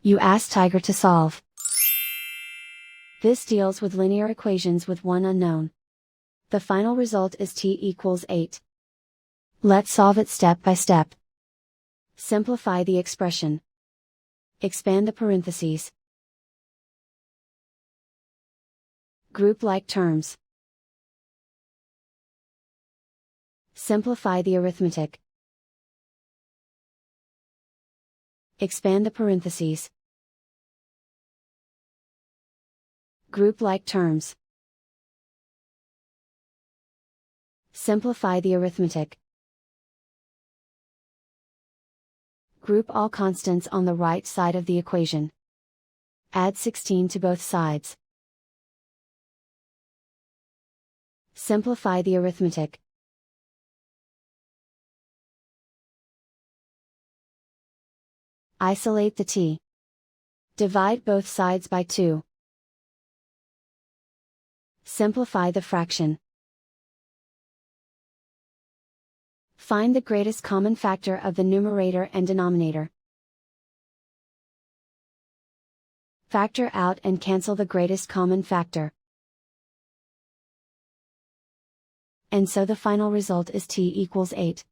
You ask Tiger to solve. This deals with linear equations with one unknown. The final result is t=8. Let's solve it step by step. Simplify the expression. Expand the parentheses. Group like terms. Simplify the arithmetic. Expand the parentheses. Group like terms. Simplify the arithmetic. Group all constants on the right side of the equation. Add 16 to both sides. Simplify the arithmetic. Isolate the t. Divide both sides by 2. Simplify the fraction. Find the greatest common factor of the numerator and denominator. Factor out and cancel the greatest common factor. And so the final result is t=8.